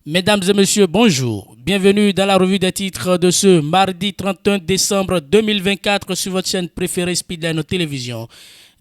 Mesdames et messieurs, bonjour. Bienvenue dans la revue des titres de ce mardi 31 décembre 2024 sur votre chaîne préférée Speedline Télévision.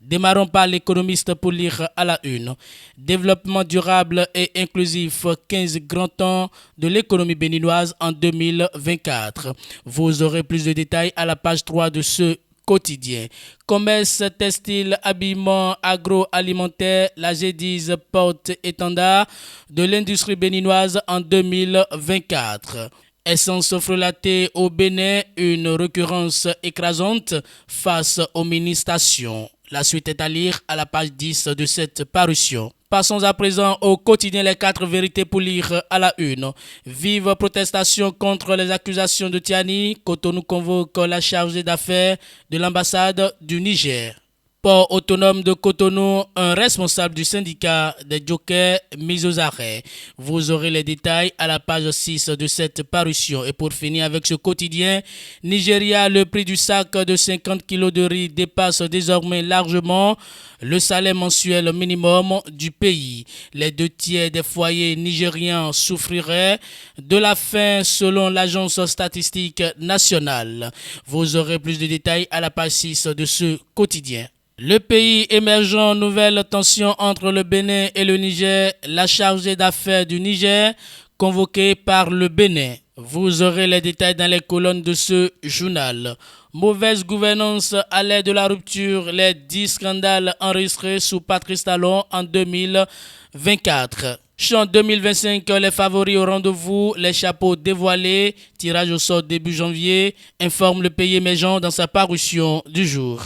Démarrons par l'économiste pour lire à la une. Développement durable et inclusif, 15 grands temps de l'économie béninoise en 2024. Vous aurez plus de détails à la page 3 de ce quotidien. Commerce, textile, habillement, agroalimentaire, la G10 porte-étendard de l'industrie béninoise en 2024. Essence frelatée au Bénin, une récurrence écrasante face aux mini-stations. La suite est à lire à la page 10 de cette parution. Passons à présent au quotidien Les 4 vérités pour lire à la une. Vive protestation contre les accusations de Tiani. Cotonou convoque la chargée d'affaires de l'ambassade du Niger. Port autonome de Cotonou, un responsable du syndicat des jokers mis aux arrêts. Vous aurez les détails à la page 6 de cette parution. Et pour finir avec ce quotidien, Nigeria, le prix du sac de 50 kg de riz dépasse désormais largement le salaire mensuel minimum du pays. Les 2/3 des foyers nigériens souffriraient de la faim selon l'agence statistique nationale. Vous aurez plus de détails à la page 6 de ce quotidien. Le pays émergeant, nouvelle tension entre le Bénin et le Niger, la chargée d'affaires du Niger convoquée par le Bénin. Vous aurez les détails dans les colonnes de ce journal. Mauvaise gouvernance à l'aide de la rupture, les 10 scandales enregistrés sous Patrice Talon en 2024. Champ 2025, les favoris au rendez-vous, les chapeaux dévoilés, tirage au sort début janvier, informe le pays émergent dans sa parution du jour.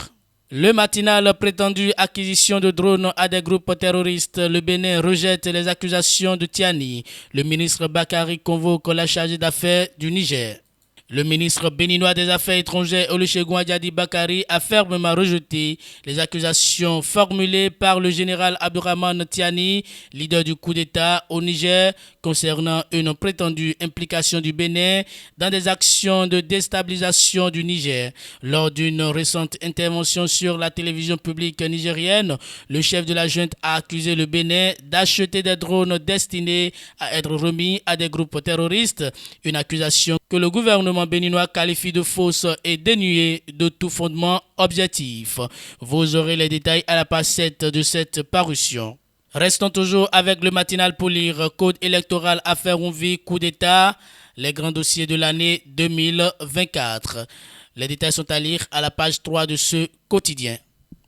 Le matinal, prétendue acquisition de drones à des groupes terroristes. Le Bénin rejette les accusations de Tiani. Le ministre Bakary convoque la chargée d'affaires du Niger. Le ministre béninois des Affaires étrangères Olusegun Adjadi Bakary a fermement rejeté les accusations formulées par le général Abdourahmane Tiani, leader du coup d'État au Niger, concernant une prétendue implication du Bénin dans des actions de déstabilisation du Niger. Lors d'une récente intervention sur la télévision publique nigérienne, le chef de la junte a accusé le Bénin d'acheter des drones destinés à être remis à des groupes terroristes, une accusation que le gouvernement béninois qualifie de fausse et dénuée de tout fondement objectif. Vous aurez les détails à la page 7 de cette parution. Restons toujours avec le matinal pour lire Code électoral, affaire Ounvi, coup d'État, les grands dossiers de l'année 2024. Les détails sont à lire à la page 3 de ce quotidien.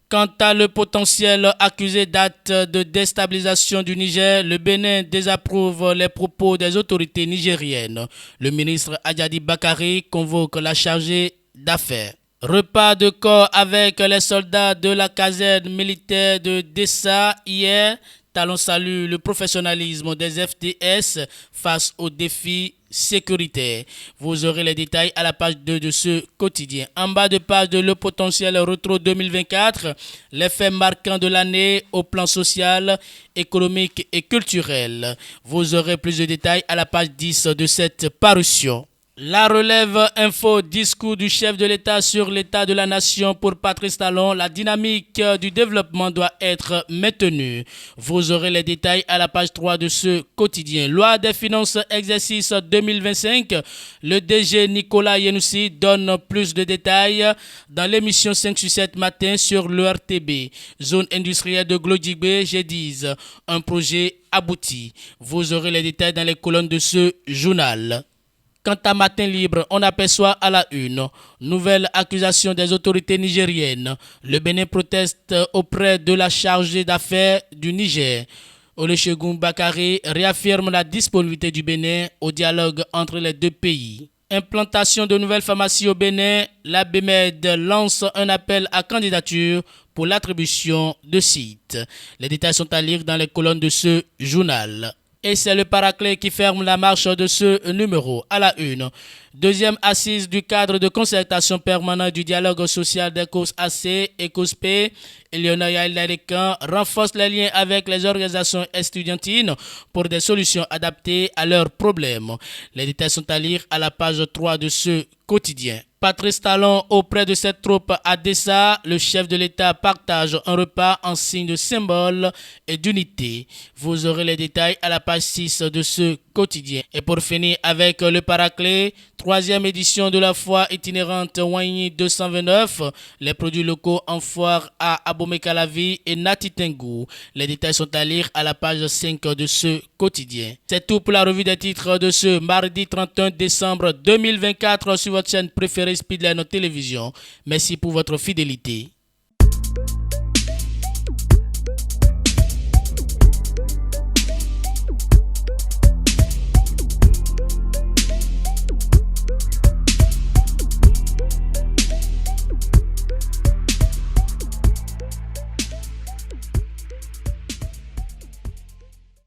Quant à le potentiel accusé d'acte de déstabilisation du Niger, le Bénin désapprouve les propos des autorités nigériennes. Le ministre Adjadi Bakary convoque la chargée d'affaires. Repas de corps avec les soldats de la caserne militaire de Dessa hier. Talon salue le professionnalisme des FDS face aux défis sécuritaires. Vous aurez les détails à la page 2 de ce quotidien. En bas de page de Le Potentiel Retro 2024, les faits marquants de l'année au plan social, économique et culturel. Vous aurez plus de détails à la page 10 de cette parution. La relève info, discours du chef de l'État sur l'état de la nation pour Patrice Talon. La dynamique du développement doit être maintenue. Vous aurez les détails à la page 3 de ce quotidien. Loi des finances exercice 2025. Le DG Nicolas Yenoussi donne plus de détails dans l'émission 5 sur 7 matin sur l'ERTB. Zone industrielle de Glodjigbe, G10. Un projet abouti. Vous aurez les détails dans les colonnes de ce journal. Quant à Matin Libre, on aperçoit à la une nouvelle accusation des autorités nigériennes. Le Bénin proteste auprès de la chargée d'affaires du Niger. Olusegun Bakary réaffirme la disponibilité du Bénin au dialogue entre les deux pays. Implantation de nouvelles pharmacies au Bénin, la BMED lance un appel à candidature pour l'attribution de sites. Les détails sont à lire dans les colonnes de ce journal. Et c'est le paraclet qui ferme la marche de ce numéro. À la une, Deuxième assise du cadre de concertation permanente du dialogue social des causes AC et COSP. Eleonora Yaïla renforce les liens avec les organisations estudiantines pour des solutions adaptées à leurs problèmes. Les détails sont à lire à la page 3 de ce quotidien. Patrice Talon auprès de cette troupe à Dessa, le chef de l'État partage un repas en signe de symbole et d'unité. Vous aurez les détails à la page 6 de ce quotidien. Et pour finir avec le Paraclet, troisième édition de la foire itinérante Wagny 229, les produits locaux en foire à Abomey-Calavi et Nati-Tengu. Les détails sont à lire à la page 5 de ce quotidien. C'est tout pour la revue des titres de ce mardi 31 décembre 2024 sur votre chaîne préférée Speedline Télévision. Merci pour votre fidélité.